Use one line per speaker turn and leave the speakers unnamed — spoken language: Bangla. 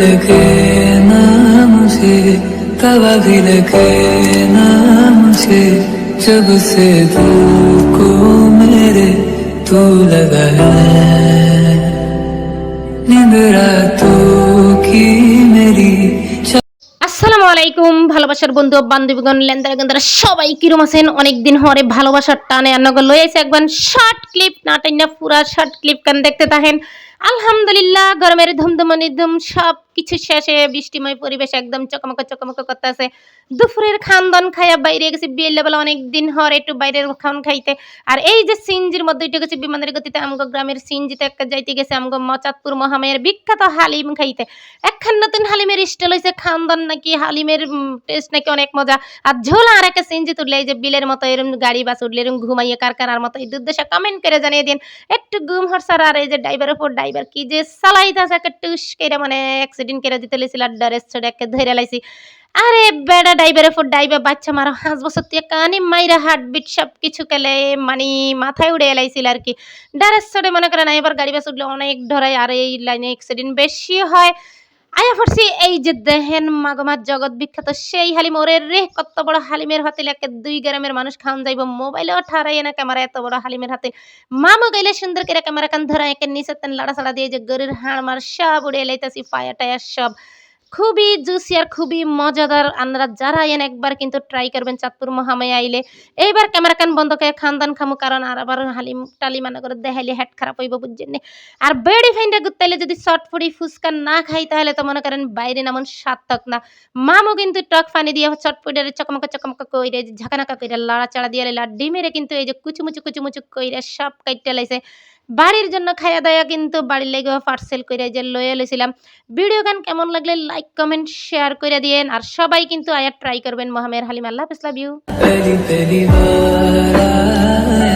लगे ना मुझे, तवा भी लगे ना मुझे, जब से दिल को मेरे तू लगा है। नींद रातों की मेरी।
আসসালামু আলাইকুম ভালোবাসার বন্ধু বান্ধবীগণ লেনদেন গেন্দারা সবাই কিরম আছেন? অনেকদিন হরে ভালোবাসার টানে আন্নগর লই আইছে একবার শর্ট ক্লিপ না টাইনা পুরা শর্ট ক্লিপ কান দেখতে তাহেন। আলহামদুলিল্লাহ গরমের ধুমধুমানি ধুম সব কিছু শেষে বৃষ্টিময় পরিবেশ একদম চকমক চকমক করতেছে। দুপুরের খানদান খাইয়া বাইরে গেছি বিয়ের বেলা অনেকদিন হরে একটু বাইরের খান খাইতে। আর এই যে সিনজির মধ্যে উঠে গেছি বিমানের গতিতে আমগো গ্রামের সিনজিতে একটা যাইতে গেছে আমগো চাঁদপুর মহামের বিখ্যাত হালিম খাইতে। একখান নতুন হালিমের স্টাইল হইছে খানদান নাকি হালিমের টেস্ট নাকি অনেক মজা। আর ঝোলা আর একটা সিনজি তুললে এই যে বিলের মতো এরকম গাড়ি বাস উঠলে এরকম ঘুমাইয়ে কারখানার মতো এই দুর্দশা কমেন্ট করে জানিয়ে দিন। একটু গুম হরসার আর এই যে ড্রাইভারের উপর ড্রাইভার কি যে চালাইতাছে একটা টুস করে মানে অ্যাক্সিডেন্ট করে দিতে লেছিল আর ড্রেস ছেড়ে একে ধরে লাইছি। আরে বেড়া ড্রাইভারের উপর ড্রাইভার বাচ্চা মারা 5 বছর থেকে কানি মাইরা হার্টবিট সব কিছু কেলে মানে মাথায় উড়ে এলাইছিল আর কি। ড্রেস ছেড়ে মনে করেন এবার গাড়ি বাস উঠলে অনেক ধরায় আর এই লাইনে অ্যাক্সিডেন্ট বেশি হয়। আয়া পড়ছি এই যে দেহেন মাগমার জগৎ বিখ্যাত সেই হালিম ওরে রে কত বড় হালিমের হাতে লেকে 2 গ্রামের মানুষ খাওয়ান যাইব মোবাইলে ঠারাই না ক্যামেরা এত বড় হালিমের হাতে মামু গাইলে সুন্দর করে ক্যামেরা কান ধরা একে নিচে তেন লাড়া ছাড়া দিয়ে যে গরুর হাড় মার সব উড়ে লাইতাছি পায়া টায়া সব খুবই জুসি আর খুবই মজাদার। আপনারা যারা আইন একবার কিন্তু ট্রাই করবেন চাঁদপুর মহামায়া আইলে। এইবার ক্যামেরা কান বন্ধ করে খানদান খামু কারণ আর আবার হালিম টালি মানে করে দেখাইলে হেড খারাপ হইব বুঝছেন। আর বেড়ি ফাইন্ডা গুতাইলে যদি চটফড়ি ফুচকা না খাই তাহলে তো মনে করেন বাইরে নামন সার্থক না। মামু কিন্তু টক পানি দিয়ে চটপটের চকমকা চকমকা কইরে ঝাঁকানাকা কইরা লাড়াচাড়া দিয়ে লাইলা ডিমেরে কিন্তু এই যে কুচুমুচু কুচুমুচু কইরা সব কাইটটা লাইছে। বাড়ির জন্য খাইয়া দায়া কিন্তু বাড়ির লেগেও পার্সেল করে যে লয়ে লইছিলাম। ভিডিও গান কেমন লাগলে লাইক কমেন্ট শেয়ার করে দিয়েন আর সবাই কিন্তু আয়া ট্রাই করবেন মহামের হালিম। আল্লাহ হাফেজ, লাভ ইউ।
पहली पहली बार